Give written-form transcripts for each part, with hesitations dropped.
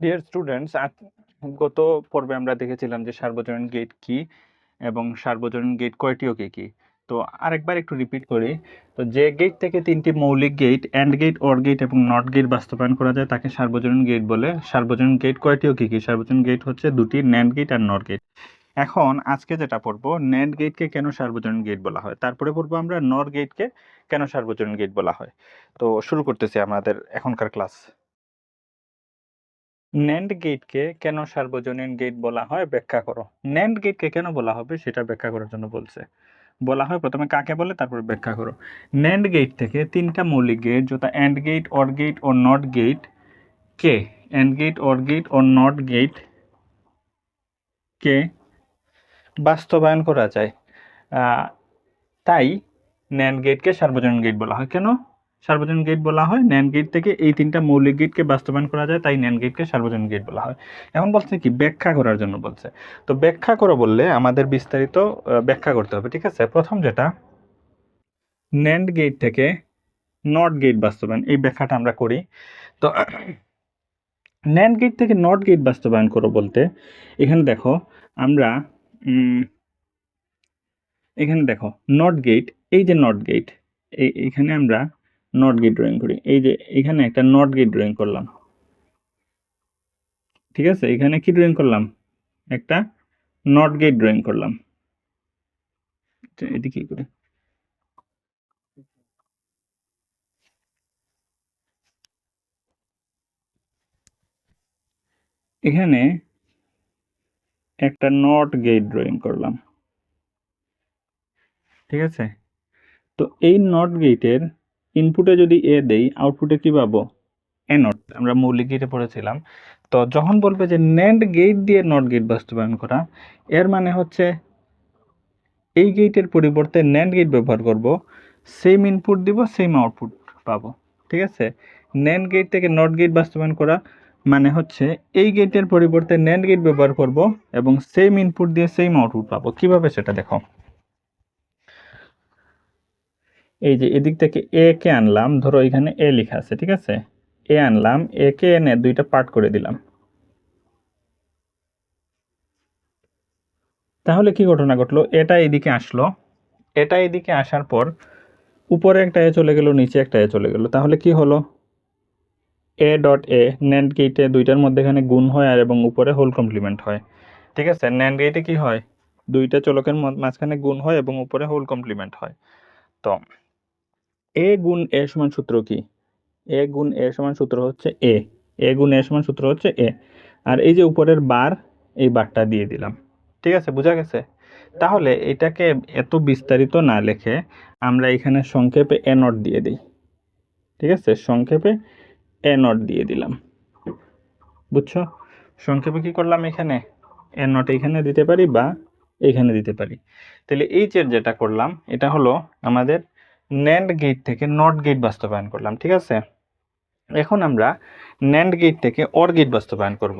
Dear students, গত পর্বে আমরা দেখেছিলাম যে সার্বজনীন গেট কি এবং সার্বজনীন গেট কয়টি ও কি কি। তো আরেকবার একটু রিপিট করি। তো যে গেট থেকে তিনটি মৌলিক gate and gate, or gate এবং নট গেট বাস্তবায়ন করা যায় তাকে সার্বজনীন গেট বলে। সার্বজনীন গেট কয়টি ও কি কি? সার্বজনীন গেট হচ্ছে দুটি, ন্যান্ড গেট আর নট গেট। এখন আজকে যেটা পড়বো, ন্যান্ড গেটকে কেন সার্বজনীন গেট বলা হয়, তারপরে পড়বো আমরা নর গেটকে কেন সার্বজনীন গেট বলা হয়। তো শুরু করতেছি আমাদের এখনকার ক্লাস। ন্যান্ড গেটকে কেন সার্বজনীন গেট বলা হয় ব্যাখ্যা করো। ন্যান্ড গেটকে কেন বলা হবে সেটা ব্যাখ্যা করার জন্য বলছে। বলা হয় প্রথমে কাকে বলে, তারপর ব্যাখ্যা করো। ন্যান্ড গেট থেকে তিনটা মৌলিক গেট যথা অ্যান্ড গেট, অর গেট ও নট গেট কে অ্যান্ড গেট, অর গেট ও নট গেট কে বাস্তবায়ন করা যায়। তাই ন্যান্ড গেটকে সার্বজনীন গেট বলা হয়। কেন সার্বজনীন গেট বলা হয়? ন্যান্ড গেট থেকে এই তিনটা মৌলিক গেটকে বাস্তবায়ন করা যায়, তাই ন্যান্ড গেটকে সার্বজনীন গেট বলা হয়। এখন বলছে কি, ব্যাখ্যা করার জন্য বলছে। তো ব্যাখ্যা করো বললে আমাদের বিস্তারিত ব্যাখ্যা করতে হবে, ঠিক আছে। প্রথম যেটা, ন্যান্ড গেট থেকে নট গেট বাস্তবায়ন, এই ব্যাখ্যাটা আমরা করি। তো ন্যান্ড গেট থেকে নট গেট বাস্তবায়ন করো বলতে এখানে দেখো আমরা এখানে দেখো নট গেট, এই যে নট গেট, এইখানে আমরা নট গেট ড্রয়িং করি। এই যে এখানে একটা নট গেট ড্রয়িং করলাম, ঠিক আছে। এখানে কি ড্রয়িং করলাম? একটা নট গেট ড্রয়িং করলাম। এটি কি করে, এখানে একটা নট গেট ড্রয়িং করলাম, ঠিক আছে। তো এই নট গেটের ইনপুটে যদি এ দেই, আউটপুটে কি পাবো? এ নট। আমরা মৌলিক গেটে পড়েছিলাম। তো যখন বলবে যে ন্যান্ড গেট দিয়ে নট গেট বাস্তবায়ন করা, এর মানে হচ্ছে এই গেটের পরিবর্তে ন্যান্ড গেট ব্যবহার করব, সেম ইনপুট দিব, সেম আউটপুট পাবো, ঠিক আছে। ন্যান্ড গেট থেকে নট গেট বাস্তবায়ন করা মানে হচ্ছে এই গেটের পরিবর্তে ন্যান্ড গেট ব্যবহার করব এবং সেম ইনপুট দিয়ে সেম আউটপুট পাবো। কিভাবে সেটা দেখো। এই যে এদিক থেকে এ কে আনলাম, ধরো এখানে এ লেখা আছে, ঠিক আছে। এ আনলাম, এ কে এনে দুইটা পার্ট করে দিলাম। তাহলে কি ঘটনা ঘটলো? এটা এদিকে আসলো, এটা এদিকে আসার পর উপরে একটা এ চলে গেল, নিচে একটা এ চলে গেল। তাহলে কি হলো? এ ডট এ ন্যান্ড গেটে দুইটার মধ্যেখানে গুণ হয় আর এবং উপরে হোল কমপ্লিমেন্ট হয়, ঠিক আছে। ন্যান্ড গেটে কি হয়? দুইটা চলকের মাঝখানে গুণ হয় এবং উপরে হোল কমপ্লিমেন্ট হয়। তো এ গুণ এ সমান সূত্র কি? এ গুণ এ সমান সূত্র হচ্ছে এ, এ গুণ এ সমান সূত্র হচ্ছে এ। আর এই যে উপরের বার, এই বারটা দিয়ে দিলাম, ঠিক আছে। বোঝা গেছে? তাহলে এটাকে এত বিস্তারিত না লিখে আমরা এখানে সংক্ষেপে এ নট দিয়ে দিই, ঠিক আছে। সংক্ষেপে এ নট দিয়ে দিলাম, বুঝছো? সংক্ষেপে কি করলাম? এখানে এ নট এখানে দিতে পারি বা এখানে দিতে পারি। তাহলে এই যে যেটা করলাম এটা হলো আমাদের ন্যান্ড গেট থেকে নট গেট বাস্তবায়ন করলাম, ঠিক আছে। এখন আমরা ন্যান্ড গেট থেকে অর গেট বাস্তবায়ন করব।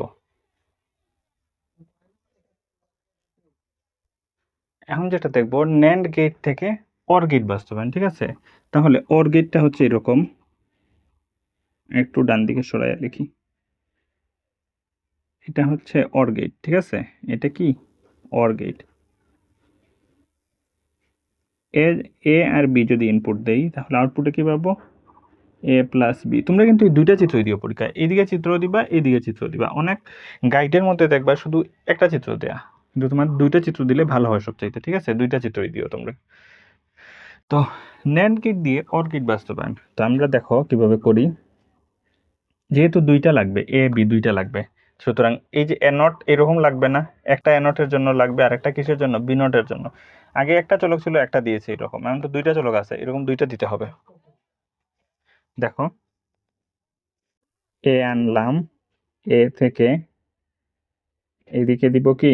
এখন যেটা দেখব, ন্যান্ড গেট থেকে অর গেট বাস্তবায়ন, ঠিক আছে। তাহলে অর গেটটা হচ্ছে এরকম, একটু ডান দিকে সরাইয়া লিখি। এটা হচ্ছে অর গেট, ঠিক আছে। এটা কি? Or gate. এ আর বি যদি ইনপুট দেই তাহলে আউটপুটে কি পাবো? A plus B. তোমরা কিন্তু এই দুইটা চিত্র দিও পরীক্ষায়, এইদিকে চিত্র দিবা, এইদিকে চিত্র দিবা। অনেক গাইডের মধ্যে দেখবা শুধু একটা চিত্র দেয়া, কিন্তু তোমার দুইটা চিত্র দিলে ভালো হয় সবচাইতে, ঠিক আছে। দুইটা চিত্রই দিও তোমরা। তো ন্যান্ড গেট দিয়ে অর গেট বাস্তবায়ন, তো আমরা দেখো কিভাবে করি। যেহেতু দুইটা লাগবে, এ বি দুইটা লাগবে, সুতরাং এই যে এ নট এরকম লাগবে না, একটা এ নটের জন্য লাগবে আর একটা কিসের জন্য? বি নটের জন্য। আগে একটা চলক ছিল, একটা দিয়েছে এরকম, এখন তো দুইটা চলক আছে, এরকম দুইটা দিতে হবে। দেখো, এ আনলাম, এ থেকে এইদিকে দিব কি?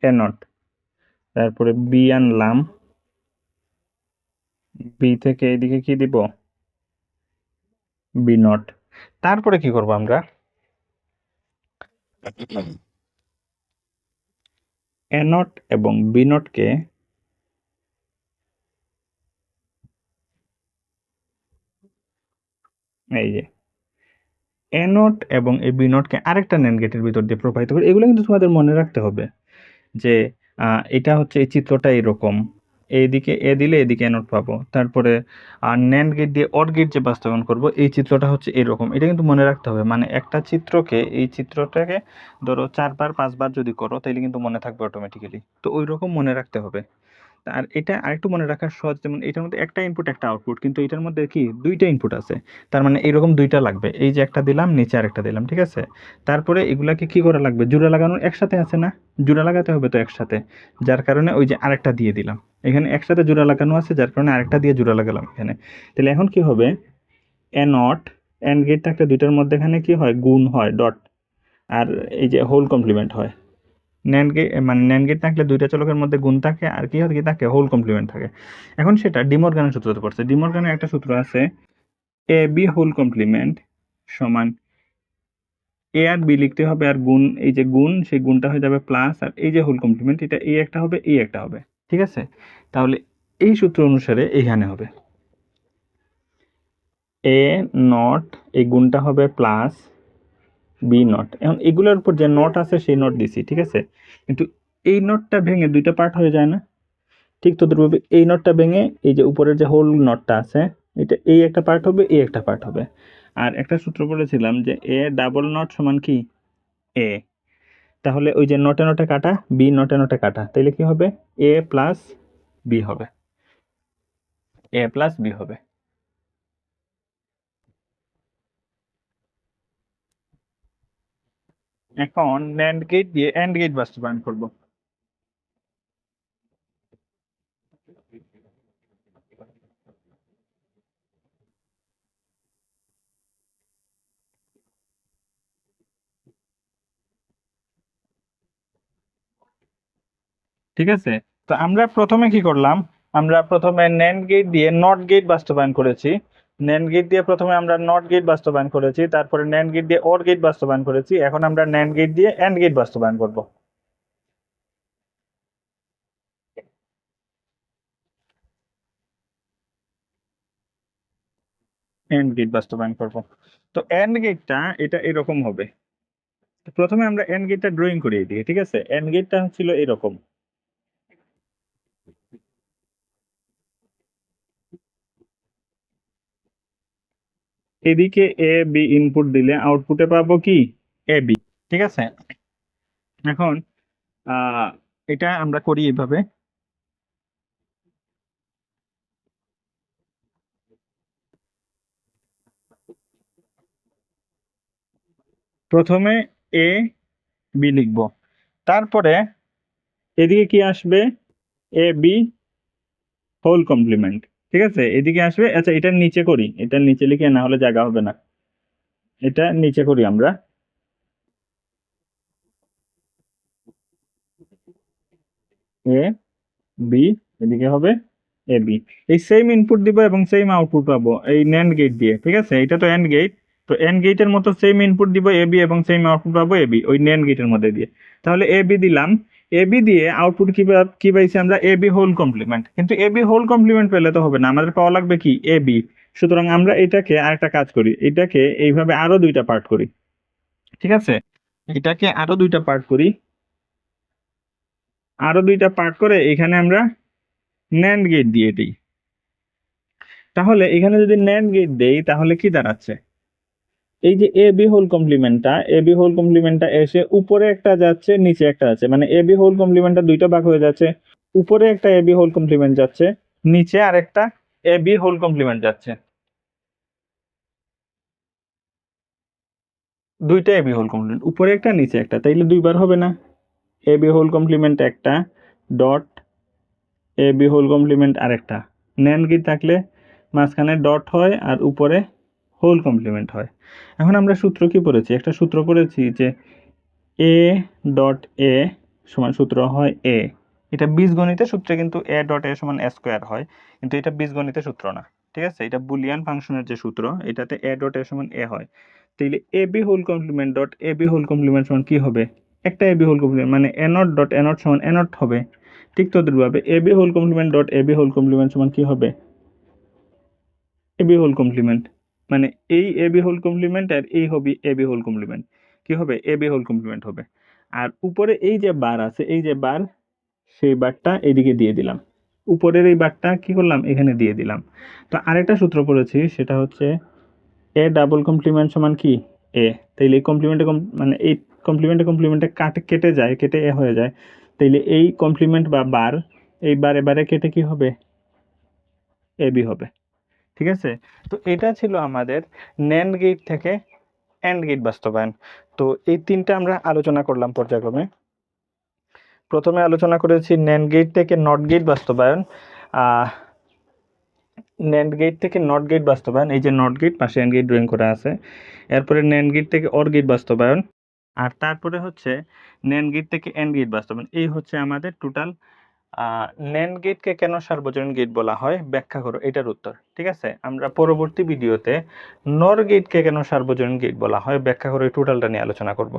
A not. তারপরে বি আনলাম, বি থেকে এইদিকে কি দিব? B not. তারপরে কি করব আমরা? এ নট এবং বি নটকে এই যে এ নট এবং এই বি নটকে আরেকটা ন্যান্ড গেটের ভিতর দিয়ে প্রবাহিত করে। এগুলো কিন্তু তোমাদের মনে রাখতে হবে যে এটা হচ্ছে এই চিত্রটা এরকম, এইদিকে এ দিলে এদিকে এ নট পাবো, তারপরে আর ন্যান্ড গেট দিয়ে অর গেট যে বাস্তবায়ন করব এই চিত্রটা হচ্ছে এরকম। এটা কিন্তু মনে রাখতে হবে, মানে একটা চিত্রকে, এই চিত্রটাকে ধরো 4বার 5বার যদি করো তাহলে কিন্তু মনে থাকবে অটোমেটিক্যালি। তো ওই রকম মনে রাখতে হবে। আর এটা আরেকটু মনে রাখার সহজ, যেমন এটার মধ্যে একটা ইনপুট একটা আউটপুট, কিন্তু এটার মধ্যে কি দুইটা ইনপুট আছে, তার মানে এরকম দুইটা লাগবে। এই যে একটা দিলাম, নিচে আরেকটা দিলাম, ঠিক আছে। তারপরে এগুলাকে কি করা লাগবে, জোড়া লাগানোর একসাথে আছে না, জোড়া লাগাতে হবে তো একসাথে, যার কারণে ওই যে আরেকটা দিয়ে দিলাম। এখানে একসাথে জোড়া লাগানো আছে, যার কারণে আরেকটা দিয়ে জোড়া লাগালাম এখানে। তাহলে এখন কি হবে, এ নট এন্ড গেট থাকলে দুইটার মধ্যে এখানে কি হয়, গুণ হয়, ডট, আর এই যে হোল কমপ্লিমেন্ট হয়। ন্যান্ড গেট মানে ন্যান্ড গেট থাকলে দুইটা চলকের মধ্যে গুণ থাকে, আর কি হয়, কি থাকে, হোল কমপ্লিমেন্ট থাকে। এখন সেটা ডিমর্গানের সূত্রতে পড়ছে। ডিমর্গানের একটা সূত্র আছে, এ বি হোল কমপ্লিমেন্ট সমান এ আর বি লিখতে হবে, আর গুণ, এই যে গুণ, সেই গুণটা হয়ে যাবে প্লাস, আর এই যে হোল কমপ্লিমেন্ট, এটা এ একটা হবে, এই একটা হবে, ঠিক আছে। তাহলে এই সূত্র অনুসারে এখানে হবে এ নট, এই গুণটা হবে প্লাস বি নট। এখন এগুলোর উপর যে নট আছে সেই নট দিছি, ঠিক আছে। কিন্তু এই নটটা ভেঙে দুইটা পার্ট হয়ে যায় না, ঠিক তদ্রুপভাবে এই নটটা ভেঙে এই যে উপরের যে হোল নটটা আছে, এটা এই একটা পার্ট হবে, এই একটা পার্ট হবে। আর একটা সূত্র বলেছিলাম যে এ ডাবল নট সমান কি এ, তাহলে ওই যে নটে নটে কাটা, বি নটে নটে কাটা, তাইলে কি হবে, এ প্লাস বি হবে, এ প্লাস বি হবে। এখন ন্যান্ড গেট দিয়ে এন্ড গেট বাস্তবায়ন করব। ঠিক আছে, তো আমরা প্রথমে কি করলাম, আমরা প্রথমে ন্যান্ড গেট দিয়ে নট গেট বাস্তবায়ন করেছি। ন্যান্ড গেট দিয়ে প্রথমে আমরা নট গেট বাস্তবায়ন করেছি, তারপরে ন্যান্ড গেট দিয়ে অর গেট বাস্তবায়ন করেছি। এখন আমরা ন্যান্ড গেট দিয়ে এন্ড গেট বাস্তবায়ন করব। এন্ড গেট বাস্তবায়ন করব। তো এন্ড গেটটা এটা এরকম হবে। তো প্রথমে আমরা এন্ড গেটটা ড্রয়িং করিয়ে দিই, ঠিক আছে। এন্ড গেটটা ছিল এরকম, এদিকে এ বি ইনপুট দিলে আউটপুটে পাবো কি, এ বি, ঠিক আছে। এখন এটা আমরা করি এইভাবে, প্রথমে এ বি লিখবো, তারপরে এদিকে কি আসবে, এ বি হোল কমপ্লিমেন্ট, ঠিক আছে, এদিকে আসবে। আচ্ছা, এটার নিচে করি, এটার নিচে লিখে, না হলে জায়গা হবে না, এটা নিচে করি আমরা, এ বি, এদিকে হবে এ বি। এই সেম ইনপুট দিব এবং সেম আউটপুট পাবো এই ন্যান্ড গেট দিয়ে, ঠিক আছে। এটা তো এন্ড গেট, তো এন্ড গেটের মতো সেম ইনপুট দিব এ বি এবং সেম আউটপুট পাবো এ বি ওই ন্যান্ড গেটের মধ্যে দিয়ে। তাহলে এ বি দিলাম, এ বি দিয়ে আউটপুট কি পাইছি আমরা, এ বি হোল কমপ্লিমেন্ট। কিন্তু এ বি হোল কমপ্লিমেন্ট পেলে তো হবে না, আমাদের পাওয়া লাগবে কি, এ বি। সুতরাং আমরা এটাকে আরেকটা কাজ করি, এটাকে এইভাবে আরো দুইটা পার্ট করি, ঠিক আছে। এটাকে আরো দুইটা পার্ট করি, আরো দুইটা পার্ট করে এখানে আমরা ন্যান্ড গেট দিয়ে দিই। তাহলে এখানে যদি ন্যান্ড গেট দেই তাহলে কি দাঁড়াচ্ছে, এই যে এ বি হোল কমপ্লিমেন্টটা, এ বি হোল কমপ্লিমেন্টটা এসে উপরে একটা যাচ্ছে, নিচে একটা আছে, মানে এ বি হোল কমপ্লিমেন্টটা দুইটা ভাগ হয়ে যাচ্ছে, উপরে একটা এ বি হোল কমপ্লিমেন্ট যাচ্ছে, নিচে আরেকটা এ বি হোল কমপ্লিমেন্ট যাচ্ছে, দুইটা এ বি হোল কমপ্লিমেন্ট, উপরে একটা নিচে একটা, তাইলে দুইবার হবে না, এ বি হোল কমপ্লিমেন্ট একটা, dot A B whole complement আরেকটা। ন্যান্ড গেট থাকলে মাঝখানে ডট হয় আর উপরে হোল কমপ্লিমেন্ট হয়। এখন আমরা সূত্র কি পড়েছি, একটা সূত্র পড়েছি যে এ ডট এ সমান সূত্র হয় এ, এটা বীজগণিতের সূত্রে কিন্তু এ ডট এ সমান এ স্কোয়ার হয়, কিন্তু এটা বীজগণিতের সূত্র না, ঠিক আছে। এটা বুলিয়ান ফাংশনের যে সূত্র, এটাতে এ ডট এ সমান এ হয়। তাইলে A B whole complement dot A B whole complement সমান কি হবে, একটা এ বি হোল কমপ্লিমেন্ট মানে A not dot A not সমান এ নট হবে। ঠিক তদ্রুপভাবে A B whole complement dot A B whole complement সমান কি হবে, এ বি হোল কমপ্লিমেন্ট। মানে এই এ বি হোল কমপ্লিমেন্ট আর এই হবে এ বি হোল কমপ্লিমেন্ট, কি হবে এ বি হোল কমপ্লিমেন্ট হবে। আর উপরে এই যে বার আছে, এই যে বার, সেই বারটা এদিকে দিয়ে দিলাম, উপরের এই বারটা কি করলাম এখানে দিয়ে দিলাম। তো আরেকটা সূত্র পড়েছি, সেটা হচ্ছে এ ডাবল কমপ্লিমেন্ট সমান কি এ। তাইলে এই কমপ্লিমেন্টে মানে এই কমপ্লিমেন্টে কেটে যায়, কেটে এ হয়ে যায়। তাইলে এই কমপ্লিমেন্ট বা বার, এই বারে বারে কেটে কি হবে এ বি হবে। ঠিক আছে, তো এটা ছিল আমাদের ন্যান্ড গেট থেকে অ্যান্ড গেট বাস্তবায়ন। তো এই তিনটা আমরা আলোচনা করলাম পর্যায়ক্রমে। প্রথমে আলোচনা করেছি ন্যান্ড গেট থেকে নট গেট বাস্তবায়ন। ন্যান্ড গেট থেকে নট গেট বাস্তবায়ন, এই যে নট গেট পাশে অ্যান্ড গেট ড্রয়িং করা আছে। এরপরে ন্যান্ড গেট থেকে অর গেট বাস্তবায়ন, আর তারপরে হচ্ছে ন্যান্ড গেট থেকে অ্যান্ড গেট বাস্তবায়ন। এই হচ্ছে আমাদের টোটাল ন্যান্ড গেটকে কেন সার্বজনীন গেট বলা হয় ব্যাখ্যা করো, এটার উত্তর। ঠিক আছে, আমরা পরবর্তী ভিডিওতে নর গেটকে কেন সার্বজনীন গেট বলা হয় ব্যাখ্যা করে টোটালটা নিয়ে আলোচনা করব।